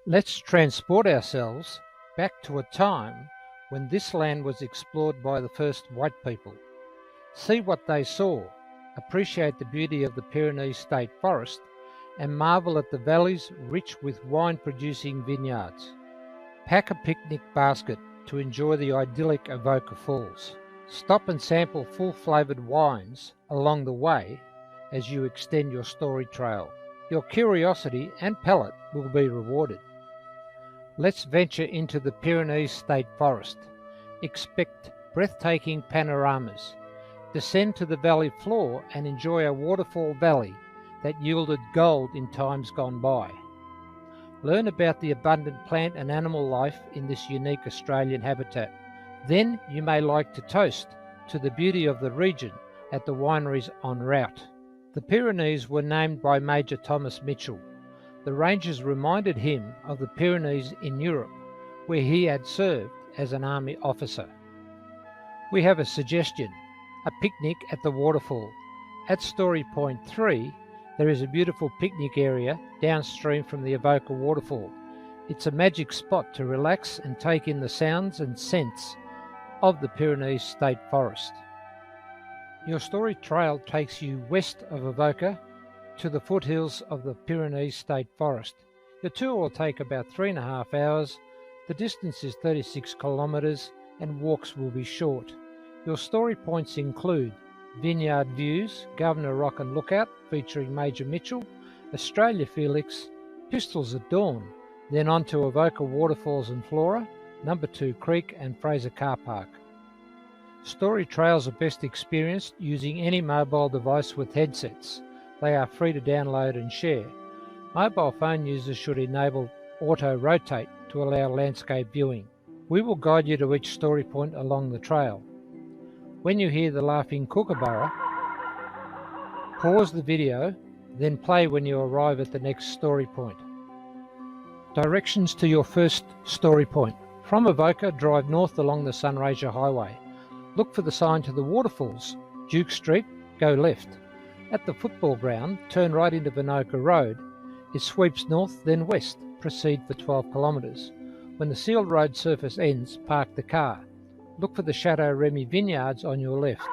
Let's transport ourselves back to a time when this land was explored by the first white people. See what they saw, appreciate the beauty of the Pyrenees State Forest, and marvel at the valleys rich with wine-producing vineyards. Pack a picnic basket to enjoy the idyllic Avoca Falls. Stop and sample full flavoured wines along the way as you extend your story trail. Your curiosity and palate will be rewarded. Let's venture into the Pyrenees State Forest. Expect breathtaking panoramas. Descend to the valley floor and enjoy a waterfall valley that yielded gold in times gone by. Learn about the abundant plant and animal life in this unique Australian habitat. Then you may like to toast to the beauty of the region at the wineries en route. The Pyrenees were named by Major Thomas Mitchell. The ranges reminded him of the Pyrenees in Europe, where he had served as an army officer. We have a suggestion, a picnic at the waterfall. At Story Point 3, there is a beautiful picnic area downstream from the Avoca waterfall. It's a magic spot to relax and take in the sounds and scents of the Pyrenees State Forest. Your story trail takes you west of Avoca to the foothills of the Pyrenees State Forest. Your tour will take about 3.5 hours. The distance is 36 kilometres and walks will be short. Your story points include Vineyard Views, Governor Rock and Lookout featuring Major Mitchell, Australia Felix, Pistols at Dawn, then on to Avoca Waterfalls and Flora, Number 2 Creek and Fraser Car Park. Story trails are best experienced using any mobile device with headsets. They are free to download and share. Mobile phone users should enable auto rotate to allow landscape viewing. We will guide you to each story point along the trail. When you hear the laughing kookaburra, pause the video, then play when you arrive at the next story point. Directions to your first story point. From Avoca, drive north along the Sunraysia Highway. Look for the sign to the waterfalls. Duke Street, go left. At the football ground, turn right into Vinoka Road. It sweeps north, then west. Proceed for 12 kilometres. When the sealed road surface ends, park the car. Look for the Chateau Remy vineyards on your left.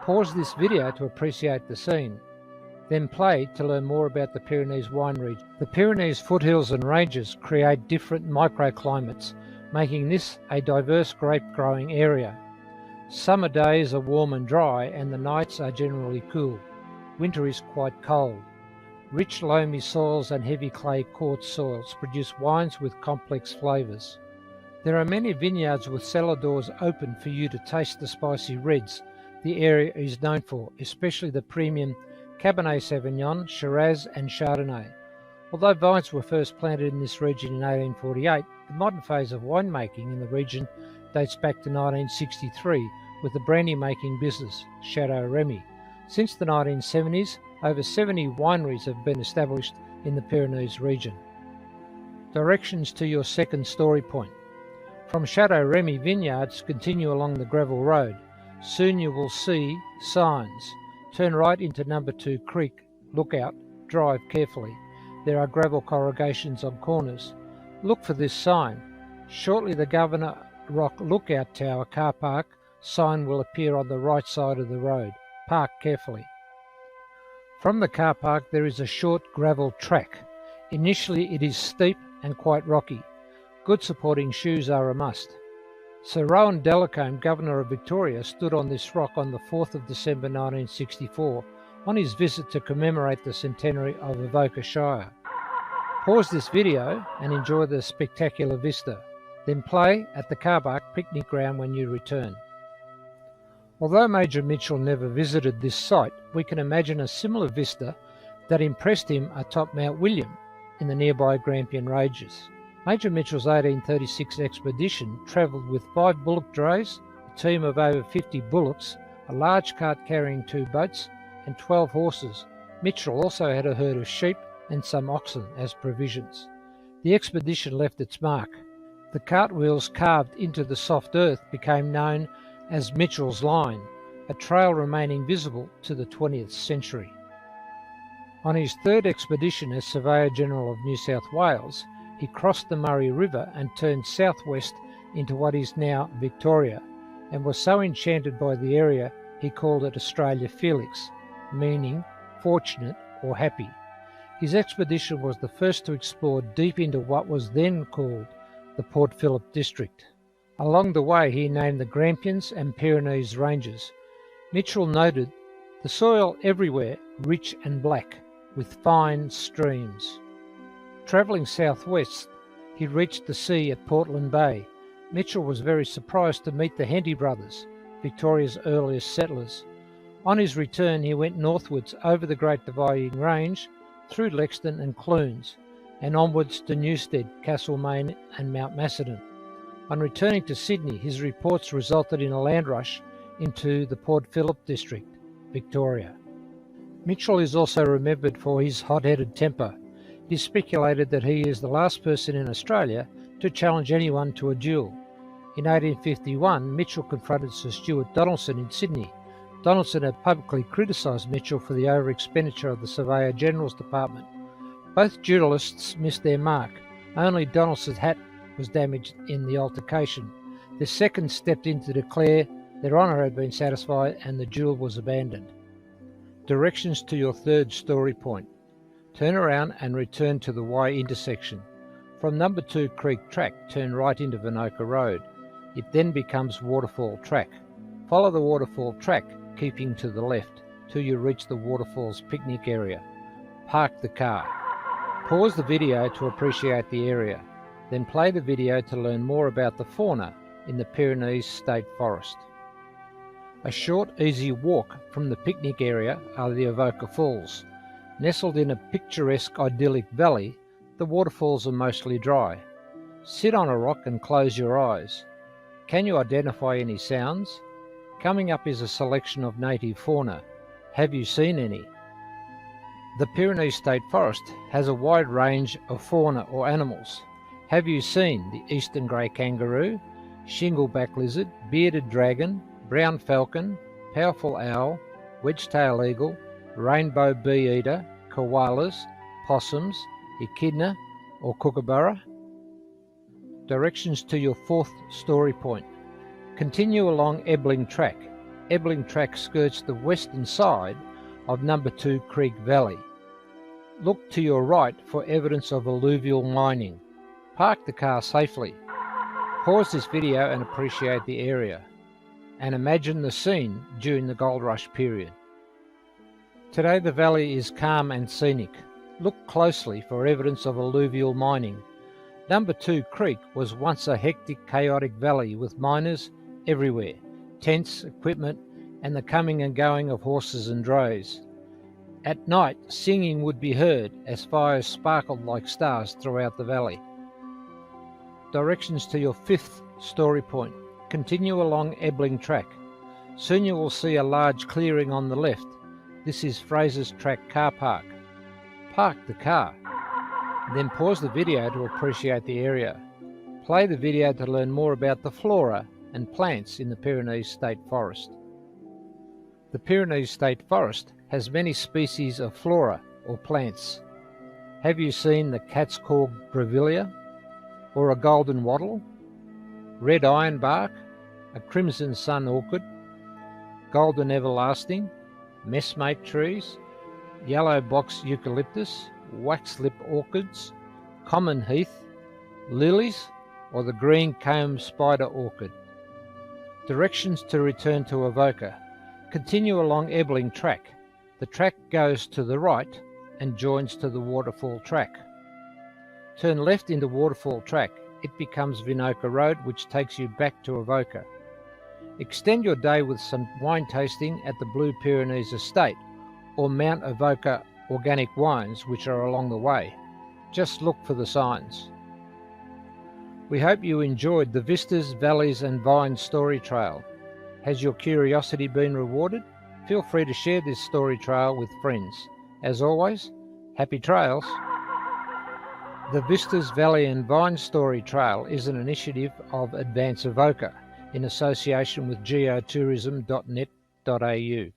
Pause this video to appreciate the scene. Then play to learn more about the Pyrenees wine region. The Pyrenees foothills and ranges create different microclimates, making this a diverse grape growing area. Summer days are warm and dry and the nights are generally cool. Winter is quite cold. Rich loamy soils and heavy clay quartz soils produce wines with complex flavours. There are many vineyards with cellar doors open for you to taste the spicy reds the area is known for, especially the premium Cabernet Sauvignon, Shiraz and Chardonnay. Although vines were first planted in this region in 1848, the modern phase of winemaking in the region dates back to 1963 with the brandy-making business, Chateau Remy. Since the 1970s, over 70 wineries have been established in the Pyrenees region. Directions to your second story point. From Chateau Remy vineyards, continue along the gravel road. Soon you will see signs. Turn right into Number 2 Creek. Look out. Drive carefully. There are gravel corrugations on corners. Look for this sign. Shortly the Governor Rock Lookout Tower car park sign will appear on the right side of the road. Park carefully. From the car park there is a short gravel track. Initially it is steep and quite rocky. Good supporting shoes are a must. Sir Rowan Delacombe, Governor of Victoria, stood on this rock on the 4th of December 1964 on his visit to commemorate the centenary of Avoca Shire. Pause this video and enjoy the spectacular vista. Then play at the car park picnic ground when you return. Although Major Mitchell never visited this site, we can imagine a similar vista that impressed him atop Mount William in the nearby Grampian Ranges. Major Mitchell's 1836 expedition travelled with 5 bullock drays, a team of over 50 bullocks, a large cart carrying 2 boats, and 12 horses. Mitchell also had a herd of sheep and some oxen as provisions. The expedition left its mark. The cartwheels carved into the soft earth became known as Mitchell's Line, a trail remaining visible to the 20th century. On his third expedition as Surveyor General of New South Wales, he crossed the Murray River and turned southwest into what is now Victoria, and was so enchanted by the area he called it Australia Felix, meaning fortunate or happy. His expedition was the first to explore deep into what was then called the Port Phillip district. Along the way he named the Grampians and Pyrenees ranges. Mitchell noted the soil everywhere rich and black, with fine streams. Travelling southwest, he reached the sea at Portland Bay. Mitchell was very surprised to meet the Henty brothers, Victoria's earliest settlers. On his return he went northwards over the Great Dividing Range, through Lexington and Clunes, and onwards to Newstead, Castlemaine and Mount Macedon. On returning to Sydney, his reports resulted in a land rush into the Port Phillip district, Victoria. Mitchell is also remembered for his hot-headed temper. It is speculated that he is the last person in Australia to challenge anyone to a duel. In 1851, Mitchell confronted Sir Stuart Donaldson in Sydney. Donaldson had publicly criticised Mitchell for the over-expenditure of the Surveyor General's Department. Both duellists missed their mark. Only Donaldson's hat was damaged in the altercation. The second stepped in to declare their honour had been satisfied and the duel was abandoned. Directions to your third story point. Turn around and return to the Y intersection. From Number 2 Creek Track, turn right into Vinoka Road. It then becomes Waterfall Track. Follow the Waterfall Track, keeping to the left, till you reach the Waterfalls picnic area. Park the car. Pause the video to appreciate the area. Then play the video to learn more about the fauna in the Pyrenees State Forest. A short, easy walk from the picnic area are the Avoca Falls. Nestled in a picturesque idyllic valley, the waterfalls are mostly dry. Sit on a rock and close your eyes. Can you identify any sounds? Coming up is a selection of native fauna. Have you seen any? The Pyrenees State Forest has a wide range of fauna or animals. Have you seen the eastern grey kangaroo, shingleback lizard, bearded dragon, brown falcon, powerful owl, wedge-tailed eagle, rainbow bee-eater, koalas, possums, echidna or kookaburra? Directions to your fourth story point. Continue along Ebbling Track. Ebbling Track skirts the western side of Number 2 Creek Valley. Look to your right for evidence of alluvial mining. Park the car safely. Pause this video and appreciate the area. And imagine the scene during the Gold Rush period. Today the valley is calm and scenic. Look closely for evidence of alluvial mining. Number 2 Creek was once a hectic, chaotic valley with miners everywhere, tents, equipment, and the coming and going of horses and drays. At night, singing would be heard as fires sparkled like stars throughout the valley. Directions to your fifth story point. Continue along Ebbling Track. Soon you will see a large clearing on the left. This is Fraser's Track car park. Park the car. Then pause the video to appreciate the area. Play the video to learn more about the flora and plants in the Pyrenees State Forest. The Pyrenees State Forest has many species of flora or plants. Have you seen the cat's claw brevilla, or a golden wattle, red ironbark, a crimson sun orchid, golden everlasting, messmate trees, yellow box eucalyptus, waxlip orchids, common heath, lilies, or the green comb spider orchid? Directions to return to Avoca. Continue along Ebbling Track. The track goes to the right and joins to the Waterfall Track. Turn left into Waterfall Track. It becomes Vinoka Road, which takes you back to Avoca. Extend your day with some wine tasting at the Blue Pyrenees Estate or Mount Avoca Organic Wines, which are along the way. Just look for the signs. We hope you enjoyed the Vistas, Valleys and Vines story trail. Has your curiosity been rewarded? Feel free to share this story trail with friends. As always, happy trails. The Vistas, Valley and Vine Story Trail is an initiative of Advance Avoca in association with geotourism.net.au.